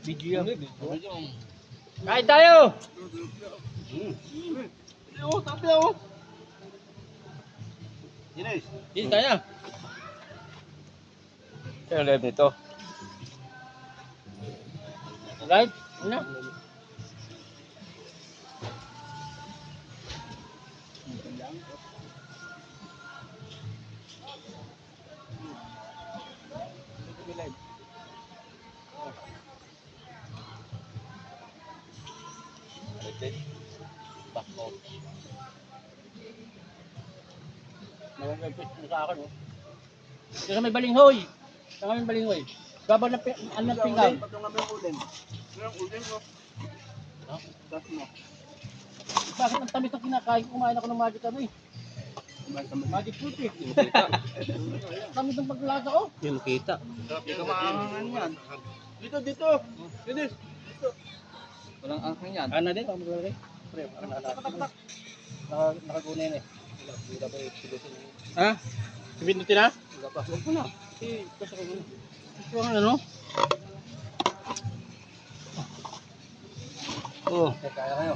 Video yan. Kain tayo! Tabi ako. Ines. Hindi tayo. Kaya live nito. Live? Ano? Bako. Nagagapit na sa akin, oh. Kaya may balinghoy. Kaya may balinghoy. Babaw na ano ng pinggan. Patong nga yung ulen. Yung ulen ko. No? Tas mo. Bakit ang tamis ang kinakain ko? Kumain ako ng magic ano eh. Magic fruit eh. Tamis ang paglasa ko. Yung nakita. Hindi ka maangangan yan. Dito. Ines. Dito. Walang angkang yan. Ano din? Ang maglalagay? Pre, parang nakatak. Nakagunin eh. Wala pa yung pilusin. Ha? Pinutin na? Wala pa. Huwag mo na. Kasi ako muna. Ito ang ano? Oo. Kaya kayo.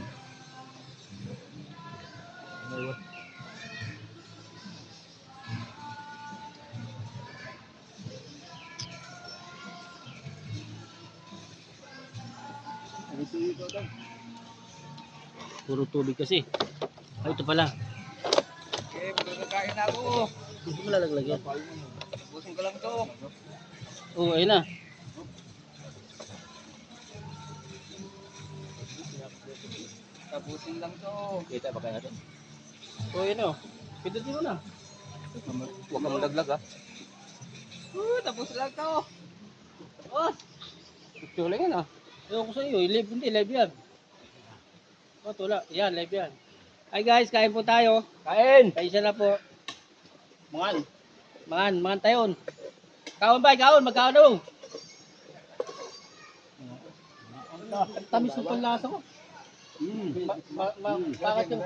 Puro tubig kasi. Ay, ito pala. Magkakain na ako. Hindi mo lalaglag yan. Tapusin ko lang to. Oo, ayun na. Tapusin lang to. Kita ba kaya natin? Oo, ayun o. Pindutin mo na. Huwag ka malaglag ha. Tapos lang to. Tapos! Ito lang yan ah. Ewan ko sa iyo, live hindi, live yan. Oh, tula. Yan, live yan. Hi guys, kain po tayo. Kain! Kain siya na po. Mangan. Mangan tayon. Kaon ba? Kaon, magkaon daw. Ang tamis ng panlasa ko. Bakit yung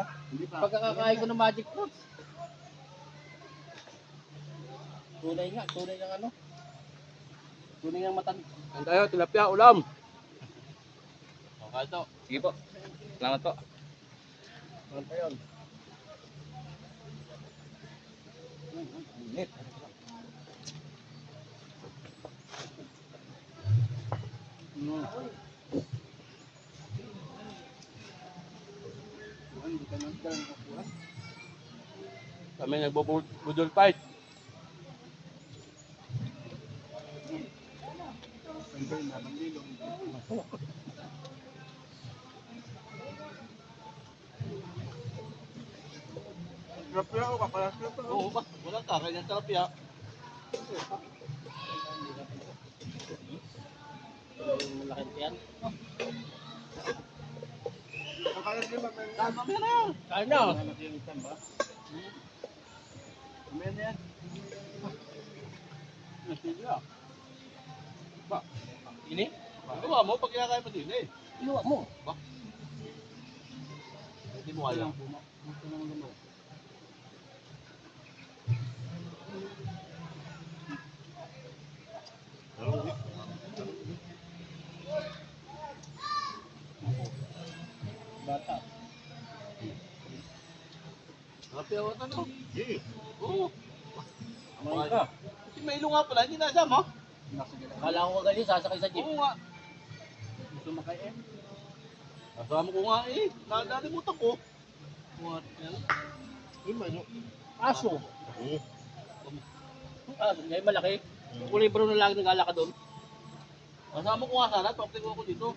pagkakakain ko ng magic fruits? Tunay nga, tunay ng ano? Tunay ng matan. Kain tayo, tilapia, ulam. Okay to. Sige po. Salamat po. Ano pa yun? Init. Kami nagbubudol fight. Tilapia ako, kapalas ko ito. Oo ba? Wala ka, kaya ng tilapia. Yung malaking tiyan. Tama mo na yan. Kain na. Mamaya na yan. Nasilya. Ba? Ini? Gawa mo pag kinakain mo din eh. Iluwa mo. Hindi mo kaya. Bata. Napiawan na no? Oo. Kumain ka. Si Milo nga pala, hindi nasama. Kala ko galing, sasakay sa jeep. Oo nga. Gusto makain. Nasama ko nga eh. Nalimutan ko. What? Yan. Aso. Aso, ngayon malaki. Kulay brown na lang nagala ka doon. Nasama ko nga sana, talk ko ako dito.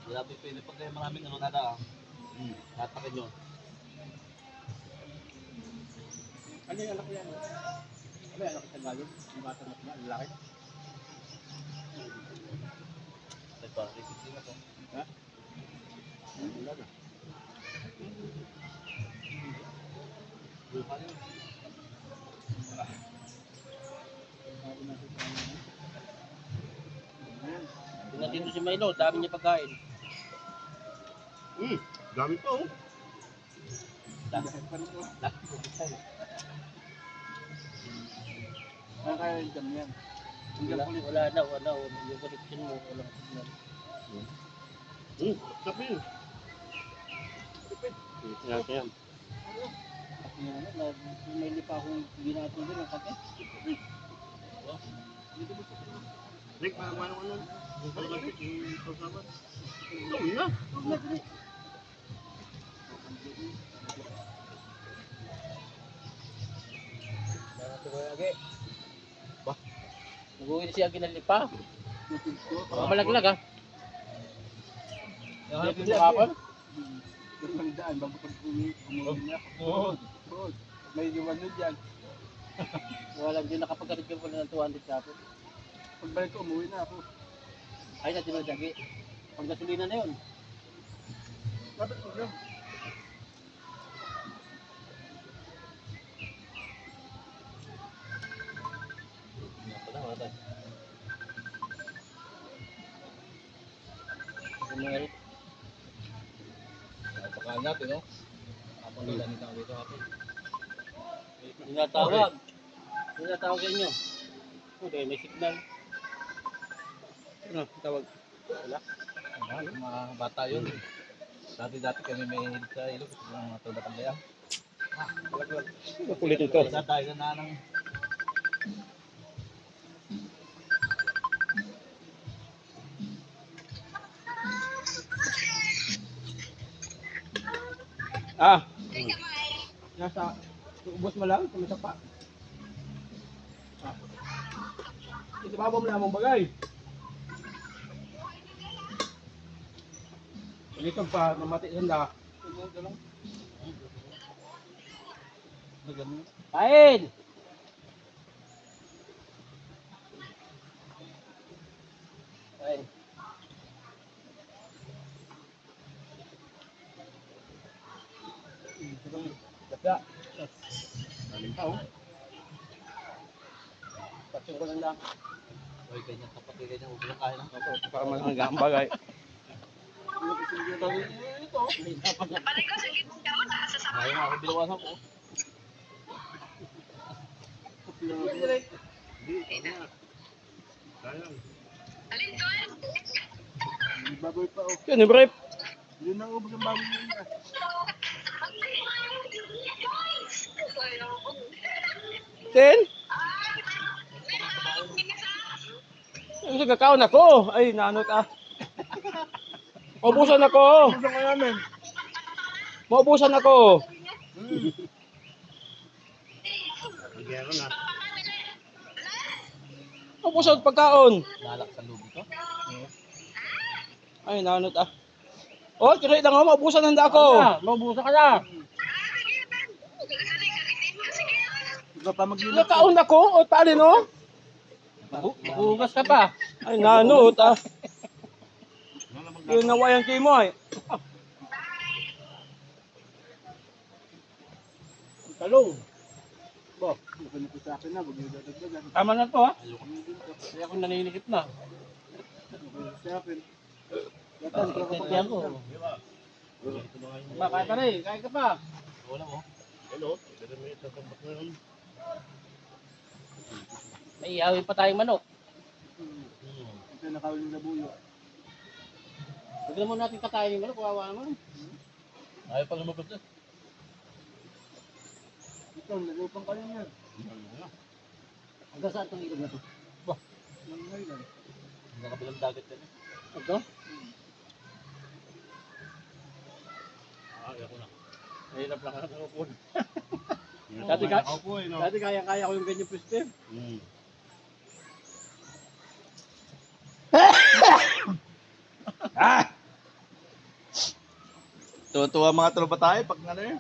Wala pa pwede pag kayo maraming ano nada. Tatakin nyo. Ano yung anak ko yan? Ano yung anak ko sa gayon? Yung bata na lalaki? Ito, repeat na to. Ha? Wala na. Tingnan dito si Milo, dami niya pagkain. Dami pa oh. Dami. Nakakain kami yan. Wala na. Yung connection mo, walang signal. Sabi yun. Yan. May lipa akong ginatong din ang kape. Rick, ano? Ito na. Nag-uwi siya ginalipa. Malaglag ha. Dito sa kapon. Ang daan, bago pag umuwi na ako. May iwan nyo dyan. Wala din nakapagalit ko pala ng 200 kapon. Pagbalik ko, umuwi na ako. Ay na tinadagi. Pag gasolina na yun. Dapat ko lang. Pagkain natin, no? Kapag nila nito dito ako. Tinatawag. Tinatawag sa inyo. Okay, may signal. Ano, tawag. Wala. Mga bata yun. Dati kami may hilig sa ilog. Yung mga tubatang kaya. Kulit ito. Tayo na ng... Ah. Nasa ubos mo lang, tumisa pa. Ito ba mo lang mong bagay? Dito pa, namati sanda. Kain! Kain. Daga. Alimbaw. Patsong ko lang lang. Uy, ganyan kapatid, ganyan. Huwag lang kain. Para malanggang bagay. Ito. Ayaw nga ako bilawasan ko. Baboy pa oh. Yan, brief. Yun na ubos ang baboy niya. Ten? Ang kakaon ako. Ay, nanot ah. Maubusan ako. Ubos ka namin. Maubusan ako. Nagyaya ko na. Maubusan pagkaon. Lalak sa lubi to. Ay, nanot ah. Oh, kira lang ako. Maubusan handa ako. Maubusan ka na. Iba pa mag-inom. Nakaon ako. O, paano no? Mahugas ka pa. Ay, nanot ah. Yung nawayan kayo mo ay. Talong. Bo, nakanito sa akin na. Huwag niyo dadagdagan. Tama na to ha. Kaya ako naninikip na. Nakanito sa akin. Yan ko. Ba, kaya ka rin. Kaya ka pa. Wala mo. Hello. Pero may tatambak na yun. May ihawin pa tayong manok. Ito nakawin na buyo. Huwag naman natin katayin yung manok. Kawawa naman. Ayaw pa lumabas na. Ito, nalupang ka rin yan. Hanggang saan itong ilog na to? Nangyay lang. Nakabilang dagat yan. Ito? Ayaw ko na. Mahirap lang ang upon. Dati Dati kaya-kaya ko yung ganyan pweste. Tuwa mga tropa tayo pag ano yun.